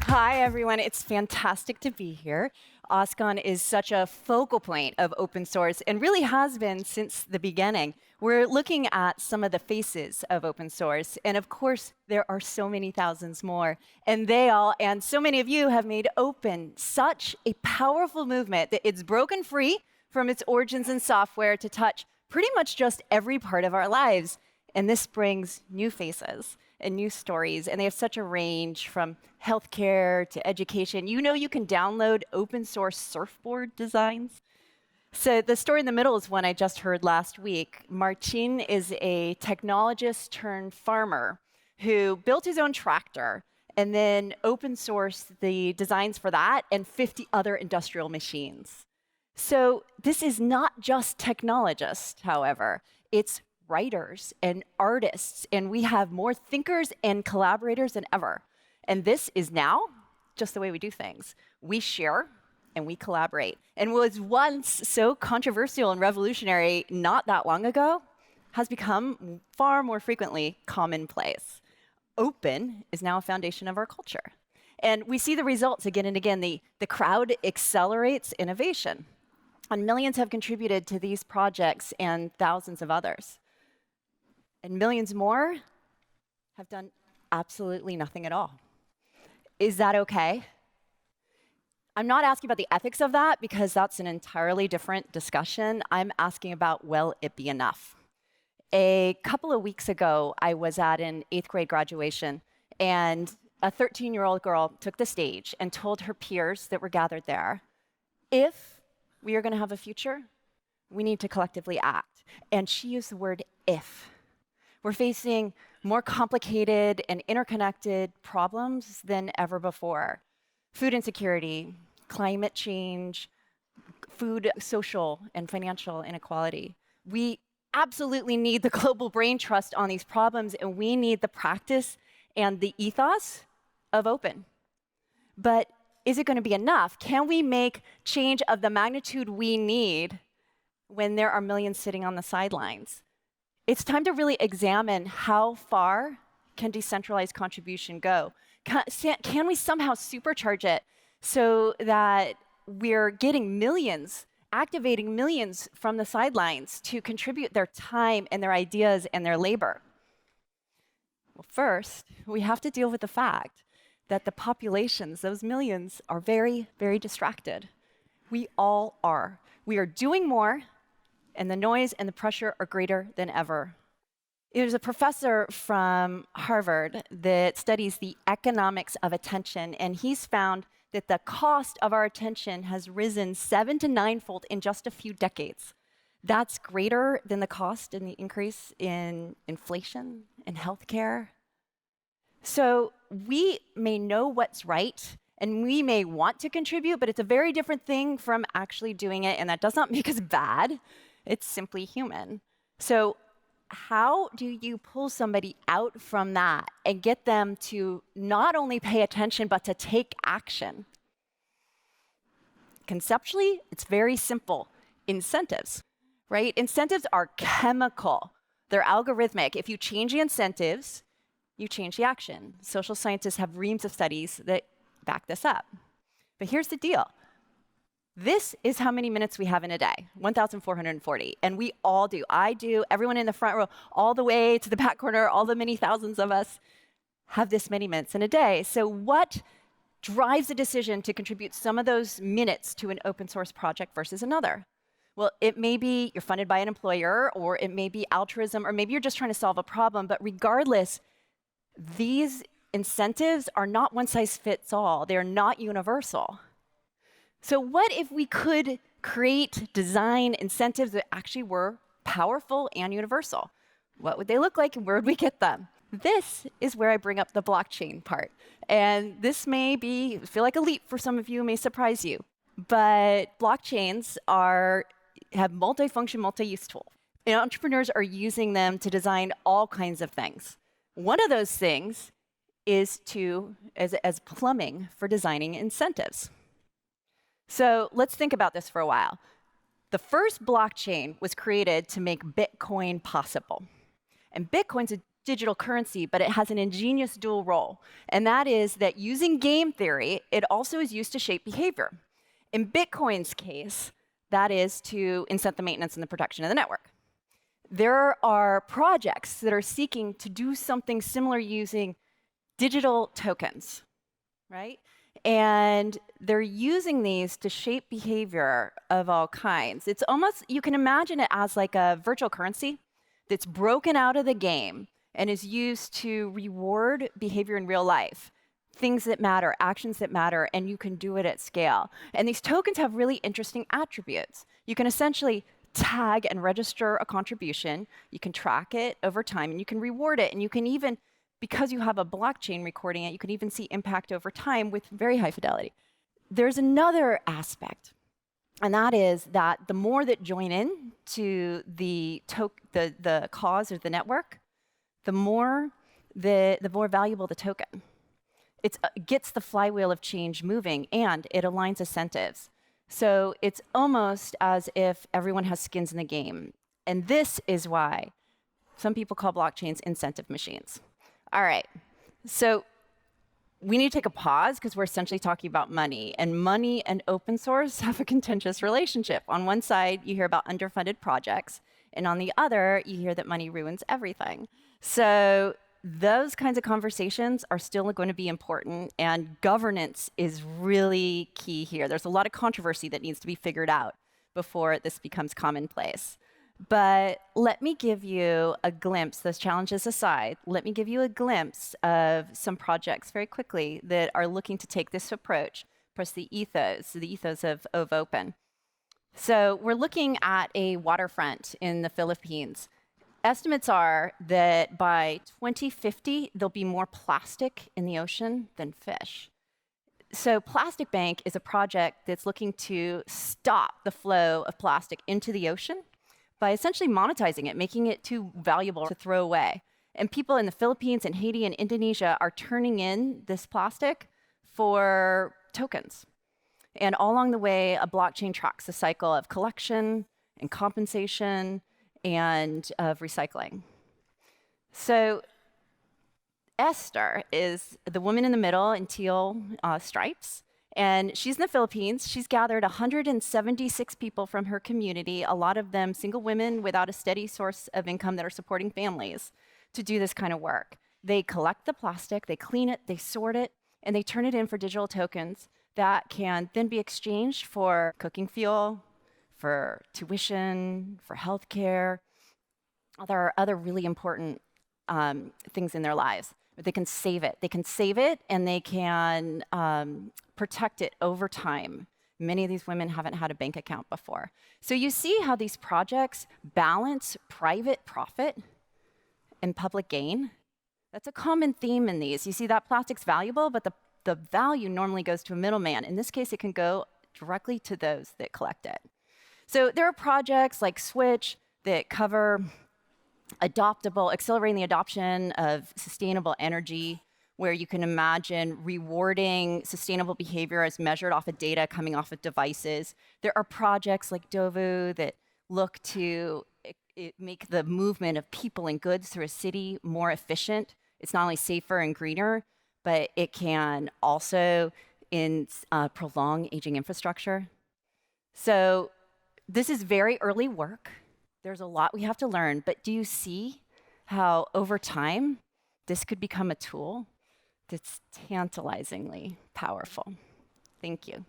Hi, everyone. It's fantastic to be here. OSCON is such a focal point of open source and really has been since the beginning. We're looking at some of the faces of open source. And of course, there are so many thousands more. And so many of you have made open such a powerful movement that it's broken free from its origins in software to touch pretty much just every part of our lives. And this brings new faces and new stories, and they have such a range from healthcare to education. You know, you can download open source surfboard designs. So the story in the middle is one I just heard last week. Martin is a technologist turned farmer who built his own tractor and then open sourced the designs for that and 50 other industrial machines. So this is not just technologists, however. It's writers and artists, and we have more thinkers and collaborators than ever. And this is now just the way we do things. We share and we collaborate. And what was once so controversial and revolutionary not that long ago has become far more frequently commonplace. Open is now a foundation of our culture. And we see the results again and again. The crowd accelerates innovation. And millions have contributed to these projects and thousands of others. And millions more have done absolutely nothing at all. Is that okay? I'm not asking about the ethics of that because that's an entirely different discussion. I'm asking about, will it be enough? A couple of weeks ago, I was at an 8th grade graduation, and a 13-year-old girl took the stage and told her peers that were gathered there, if we are going to have a future, we need to collectively act. And she used the word if. We're facing more complicated and interconnected problems than ever before. Food insecurity, climate change, food, social, and financial inequality. We absolutely need the global brain trust on these problems, and we need the practice and the ethos of open. But is it going to be enough? Can we make change of the magnitude we need when there are millions sitting on the sidelines? It's time to really examine how far can decentralized contribution go. Can we somehow supercharge it so that we're getting millions, activating millions from the sidelines to contribute their time and their ideas and their labor? Well, first, we have to deal with the fact that the populations, those millions, are very, very distracted. We all are. We are doing more, and the noise and the pressure are greater than ever. There's a professor from Harvard that studies the economics of attention, and he's found that the cost of our attention has risen 7 to 9-fold in just a few decades. That's greater than the cost and the increase in inflation and healthcare. So we may know what's right, and we may want to contribute, but it's a very different thing from actually doing it, and that does not make us bad. It's simply human. So how do you pull somebody out from that and get them to not only pay attention, but to take action? Conceptually, it's very simple. Incentives, right? Incentives are chemical. They're algorithmic. If you change the incentives, you change the action. Social scientists have reams of studies that back this up. But here's the deal. This is how many minutes we have in a day, 1,440. And we all do. I do. Everyone in the front row, all the way to the back corner, all the many thousands of us have this many minutes in a day. So what drives a decision to contribute some of those minutes to an open source project versus another? Well, it may be you're funded by an employer, or it may be altruism, or maybe you're just trying to solve a problem. But regardless, these incentives are not one size fits all. They're not universal. So what if we could create design incentives that actually were powerful and universal? What would they look like, and where would we get them? This is where I bring up the blockchain part. And this may feel like a leap for some of you, may surprise you. But blockchains have multifunction, multi-use tools. And entrepreneurs are using them to design all kinds of things. One of those things is as plumbing for designing incentives. So let's think about this for a while. The first blockchain was created to make Bitcoin possible. And Bitcoin's a digital currency, but it has an ingenious dual role. And that is that using game theory, it also is used to shape behavior. In Bitcoin's case, that is to incent the maintenance and the protection of the network. There are projects that are seeking to do something similar using digital tokens, right? And they're using these to shape behavior of all kinds. It's almost, you can imagine it as like a virtual currency that's broken out of the game and is used to reward behavior in real life, things that matter, actions that matter, and you can do it at scale. And these tokens have really interesting attributes. You can essentially tag and register a contribution, you can track it over time, and you can reward it, and you can even, because you have a blockchain recording it, you can even see impact over time with very high fidelity. There's another aspect, and that is that the more that join in to the cause or the network, the more valuable the token. It gets the flywheel of change moving, and it aligns incentives. So it's almost as if everyone has skins in the game. And this is why some people call blockchains incentive machines. All right, so we need to take a pause because we're essentially talking about money. And money and open source have a contentious relationship. On one side, you hear about underfunded projects. And on the other, you hear that money ruins everything. So those kinds of conversations are still going to be important, and governance is really key here. There's a lot of controversy that needs to be figured out before this becomes commonplace. But let me give you a glimpse, those challenges aside, let me give you a glimpse of some projects very quickly that are looking to take this approach, plus the ethos of open. So we're looking at a waterfront in the Philippines. Estimates are that by 2050, there'll be more plastic in the ocean than fish. So Plastic Bank is a project that's looking to stop the flow of plastic into the ocean by essentially monetizing it, making it too valuable to throw away. And people in the Philippines and Haiti and Indonesia are turning in this plastic for tokens. And all along the way, a blockchain tracks the cycle of collection and compensation and of recycling. So Esther is the woman in the middle in teal stripes, and she's in the Philippines. She's gathered 176 people from her community, a lot of them single women without a steady source of income that are supporting families, to do this kind of work. They collect the plastic, they clean it, they sort it, and they turn it in for digital tokens that can then be exchanged for cooking fuel, for tuition, for healthcare. There are other really important things in their lives. They can save it. They can save it, and they can protect it over time. Many of these women haven't had a bank account before. So you see how these projects balance private profit and public gain. That's a common theme in these. You see that plastic's valuable, but the value normally goes to a middleman. In this case, it can go directly to those that collect it. So there are projects like Switch that cover accelerating the adoption of sustainable energy, where you can imagine rewarding sustainable behavior as measured off of data coming off of devices. There are projects like Dovu that look to make the movement of people and goods through a city more efficient. It's not only safer and greener, but it can also prolong aging infrastructure. So this is very early work. There's a lot we have to learn, but do you see how over time this could become a tool that's tantalizingly powerful? Thank you.